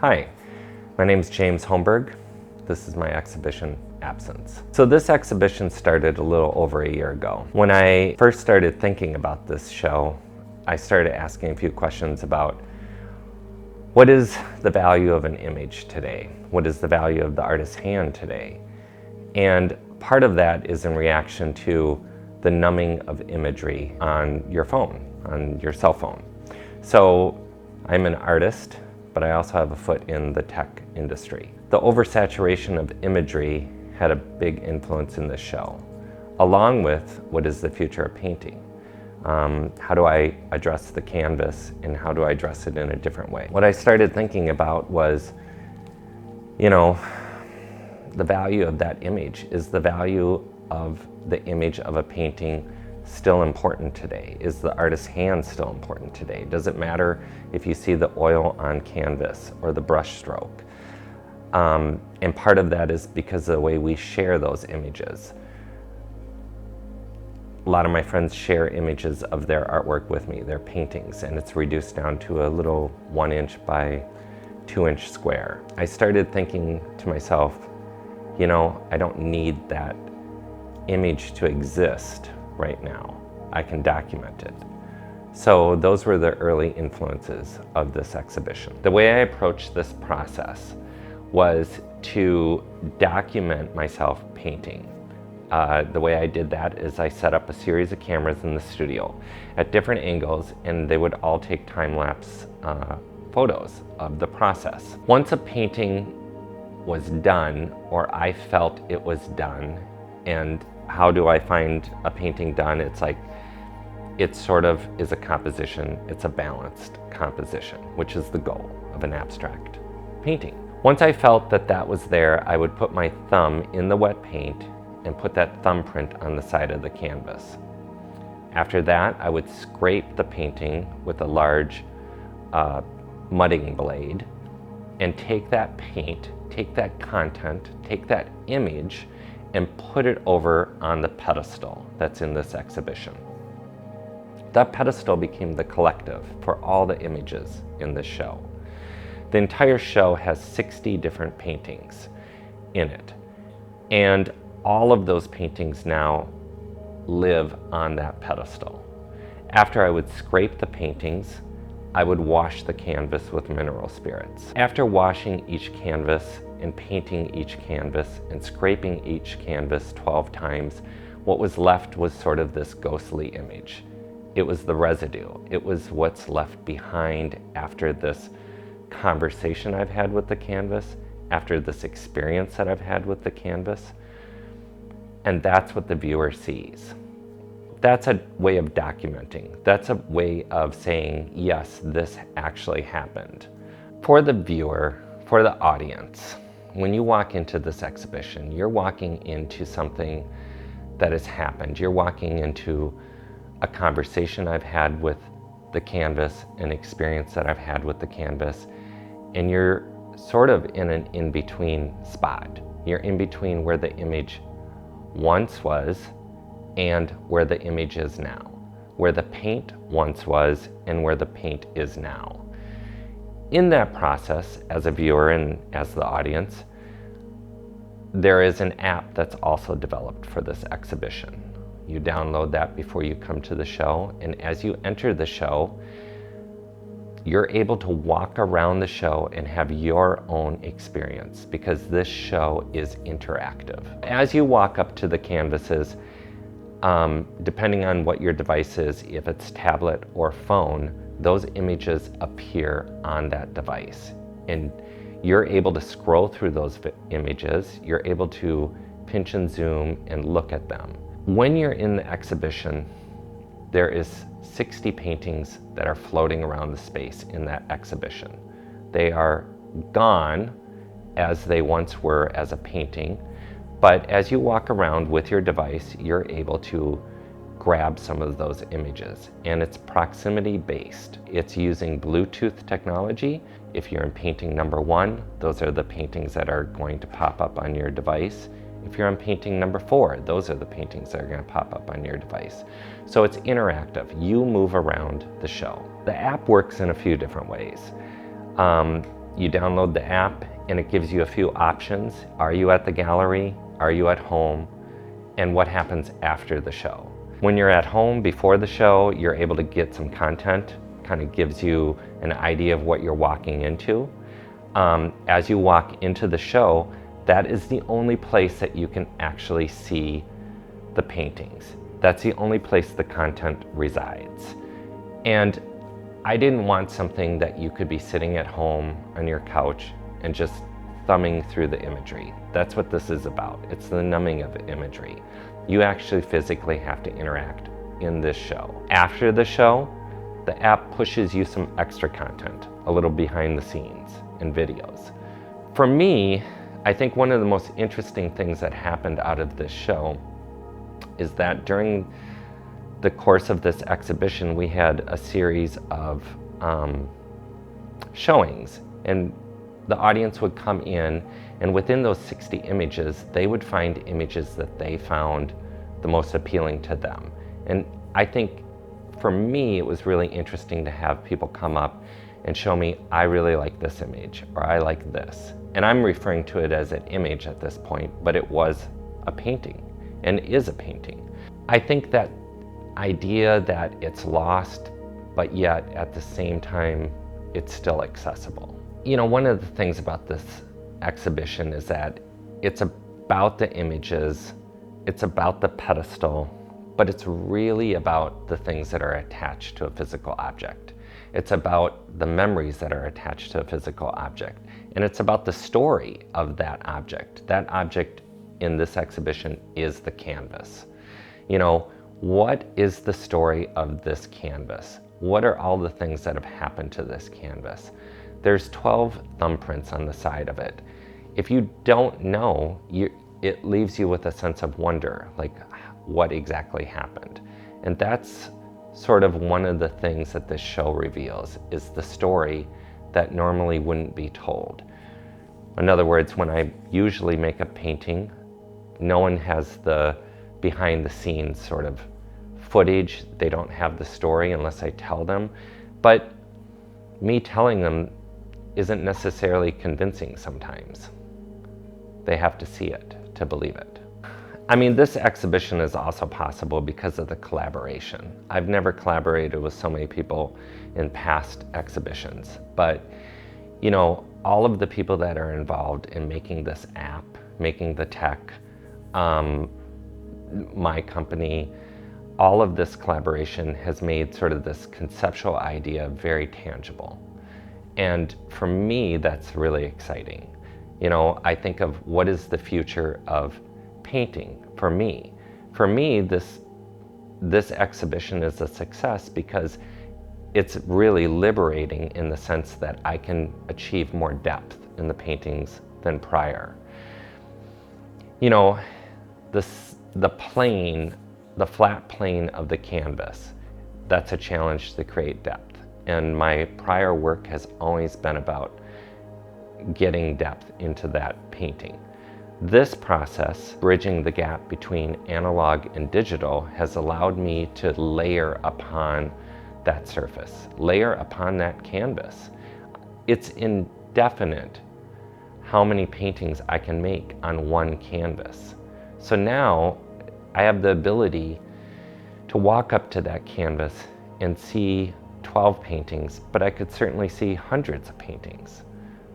Hi, my name is James Holmberg. This is my exhibition, Absence. So this exhibition started a little over a year ago. When I first started thinking about this show, I started asking a few questions about what is the value of an image today? What is the value of the artist's hand today? And part of that is in reaction to the numbing of imagery on your phone, on your cell phone. So I'm an artist, but I also have a foot in the tech industry. The oversaturation of imagery had a big influence in this show, along with what is the future of painting. How do I address the canvas and how do I address it in a different way? What I started thinking about was, the value of that image. Is the value of the image of a painting still important today? Is the artist's hand still important today? Does it matter if you see the oil on canvas or the brush stroke? And part of that is because of the way we share those images. A lot of my friends share images of their artwork with me, their paintings, and it's reduced down to a little 1" by 2" square. I started thinking to myself, I don't need that image to exist right now. I can document it. So those were the early influences of this exhibition. The way I approached this process was to document myself painting. The way I did that is I set up a series of cameras in the studio at different angles, and they would all take time-lapse photos of the process. Once a painting was done, or I felt it was done, and how do I find a painting done? It's like, it sort of is a composition. It's a balanced composition, which is the goal of an abstract painting. Once I felt that that was there, I would put my thumb in the wet paint and put that thumbprint on the side of the canvas. After that, I would scrape the painting with a large mudding blade and take that paint, take that content, take that image, and put it over on the pedestal that's in this exhibition. That pedestal became the collective for all the images in this show. The entire show has 60 different paintings in it, and all of those paintings now live on that pedestal. After I would scrape the paintings, I would wash the canvas with mineral spirits. After washing each canvas and painting each canvas and scraping each canvas 12 times, what was left was sort of this ghostly image. It was the residue. It was what's left behind after this conversation I've had with the canvas, after this experience that I've had with the canvas. And that's what the viewer sees. That's a way of documenting. That's a way of saying, yes, this actually happened. For the viewer, for the audience, when you walk into this exhibition, you're walking into something that has happened. You're walking into a conversation I've had with the canvas, an experience that I've had with the canvas, and you're sort of in an in-between spot. You're in between where the image once was and where the image is now, where the paint once was and where the paint is now. In that process, as a viewer and as the audience, there is an app that's also developed for this exhibition. You download that before you come to the show, and as you enter the show, you're able to walk around the show and have your own experience, because this show is interactive. As you walk up to the canvases, depending on what your device is, if it's tablet or phone, those images appear on that device. And you're able to scroll through those images, you're able to pinch and zoom and look at them. When you're in the exhibition, there is 60 paintings that are floating around the space in that exhibition. They are gone as they once were as a painting, but as you walk around with your device, you're able to grab some of those images, and it's proximity based. It's using Bluetooth technology. If you're in painting number 1, those are the paintings that are going to pop up on your device. If you're on painting number 4, those are the paintings that are going to pop up on your device. So it's interactive. You move around the show. The app works in a few different ways. You download the app and it gives you a few options. Are you at the gallery? Are you at home? And what happens after the show? When you're at home before the show, you're able to get some content, kind of gives you an idea of what you're walking into. As you walk into the show, that is the only place that you can actually see the paintings. That's the only place the content resides. And I didn't want something that you could be sitting at home on your couch and just thumbing through the imagery. That's what this is about. It's the numbing of imagery. You actually physically have to interact in this show. After the show, the app pushes you some extra content, a little behind the scenes and videos. For me, I think one of the most interesting things that happened out of this show is that during the course of this exhibition, we had a series of showings, and the audience would come in, and within those 60 images, they would find images that they found the most appealing to them. And I think for me, it was really interesting to have people come up and show me, I really like this image, or I like this. And I'm referring to it as an image at this point, but it was a painting and is a painting. I think that idea that it's lost, but yet at the same time, it's still accessible. You know, one of the things about this exhibition is that it's about the images, it's about the pedestal, but it's really about the things that are attached to a physical object. It's about the memories that are attached to a physical object. And it's about the story of that object. That object in this exhibition is the canvas. You know, what is the story of this canvas? What are all the things that have happened to this canvas? There's 12 thumbprints on the side of it. If you don't know, it leaves you with a sense of wonder, like what exactly happened. And that's sort of one of the things that this show reveals, is the story that normally wouldn't be told. In other words, when I usually make a painting, no one has the behind the scenes sort of footage. They don't have the story unless I tell them. But me telling them isn't necessarily convincing sometimes. They have to see it to believe it. I mean, this exhibition is also possible because of the collaboration. I've never collaborated with so many people in past exhibitions, but you know, all of the people that are involved in making this app, making the tech, my company, all of this collaboration has made sort of this conceptual idea very tangible. And for me, that's really exciting. You know, I think of what is the future of painting for me. For me, this exhibition is a success because it's really liberating in the sense that I can achieve more depth in the paintings than prior. You know, the plane, the flat plane of the canvas, that's a challenge to create depth. And my prior work has always been about getting depth into that painting. This process, bridging the gap between analog and digital, has allowed me to layer upon that surface, layer upon that canvas. It's indefinite how many paintings I can make on one canvas. So now I have the ability to walk up to that canvas and see 12 paintings, but I could certainly see hundreds of paintings.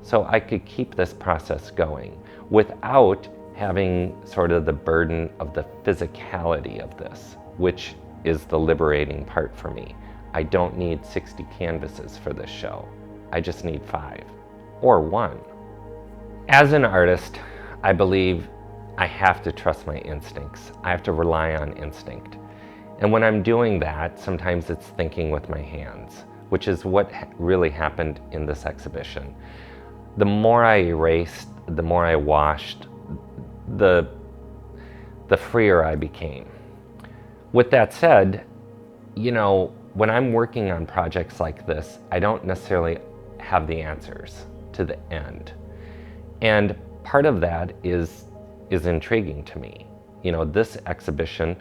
So I could keep this process going without having sort of the burden of the physicality of this, which is the liberating part for me. I don't need 60 canvases for this show. I just need 5 or 1. As an artist, I believe I have to trust my instincts. I have to rely on instinct. And when I'm doing that, sometimes it's thinking with my hands, which is what really happened in this exhibition. The more I erased, the more I washed, the freer I became. With that said, you know, when I'm working on projects like this, I don't necessarily have the answers to the end. And part of that is intriguing to me. You know, this exhibition,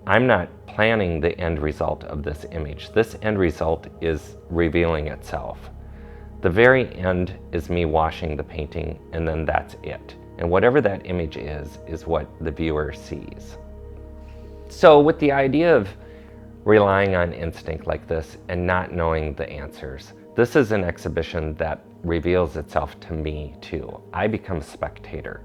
I'm not planning the end result of this image. This end result is revealing itself. The very end is me washing the painting, and then that's it. And whatever that image is what the viewer sees. So with the idea of relying on instinct like this and not knowing the answers, this is an exhibition that reveals itself to me too. I become a spectator.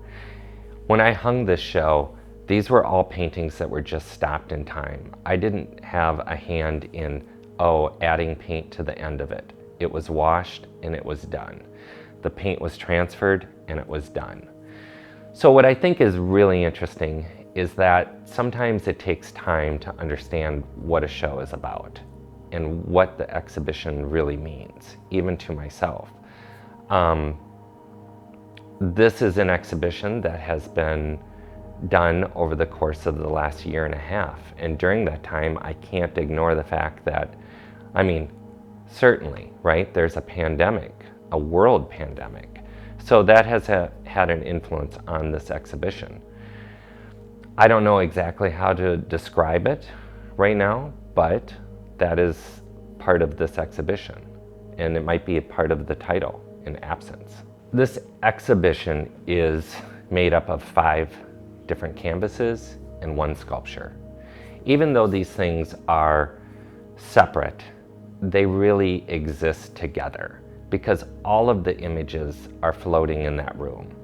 When I hung this show, these were all paintings that were just stopped in time. I didn't have a hand in, adding paint to the end of it. It was washed and it was done. The paint was transferred and it was done. So what I think is really interesting is that sometimes it takes time to understand what a show is about and what the exhibition really means, even to myself. This is an exhibition that has been done over the course of the last year and a half. And during that time, I can't ignore the fact that, certainly, right, there's a pandemic, a world pandemic. So that has had an influence on this exhibition. I don't know exactly how to describe it right now, but that is part of this exhibition. And it might be a part of the title, in Absence. This exhibition is made up of 5 different canvases and 1 sculpture. Even though these things are separate, they really exist together because all of the images are floating in that room.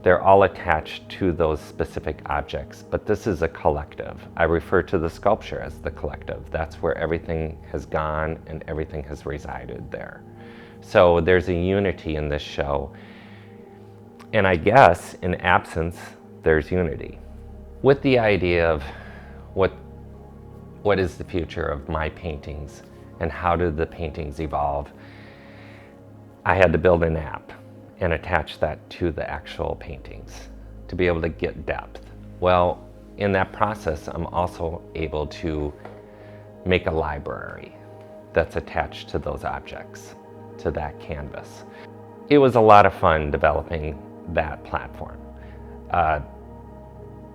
They're all attached to those specific objects, but this is a collective. I refer to the sculpture as the collective. That's where everything has gone and everything has resided there. So there's a unity in this show. And I guess in Absence, there's unity. With the idea of what is the future of my paintings and how do the paintings evolve, I had to build an app and attach that to the actual paintings to be able to get depth. Well, in that process, I'm also able to make a library that's attached to those objects, to that canvas. It was a lot of fun developing that platform.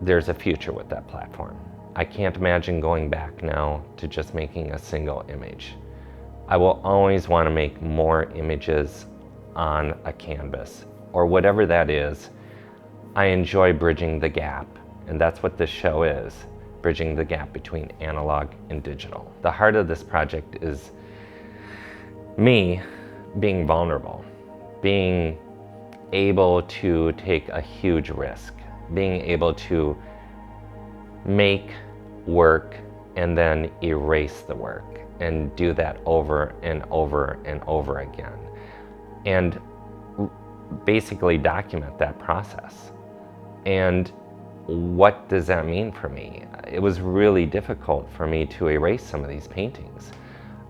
There's a future with that platform. I can't imagine going back now to just making a single image. I will always want to make more images on a canvas or whatever that is. I enjoy bridging the gap, and that's what this show is, bridging the gap between analog and digital. The heart of this project is me being vulnerable, being able to take a huge risk, being able to make work and then erase the work and do that over and over and over again. And basically document that process. And what does that mean for me? It was really difficult for me to erase some of these paintings.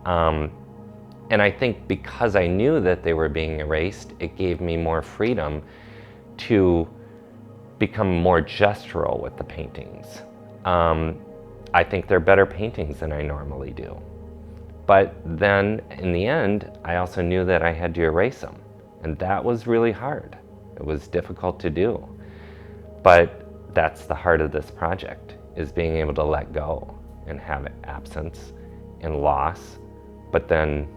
And I think because I knew that they were being erased, it gave me more freedom to become more gestural with the paintings. I think they're better paintings than I normally do. But then in the end, I also knew that I had to erase them. And that was really hard. It was difficult to do. But that's the heart of this project, is being able to let go and have absence and loss, but then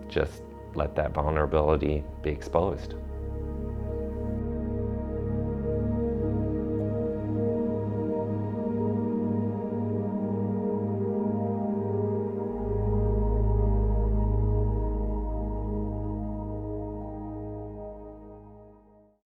just let that vulnerability be exposed.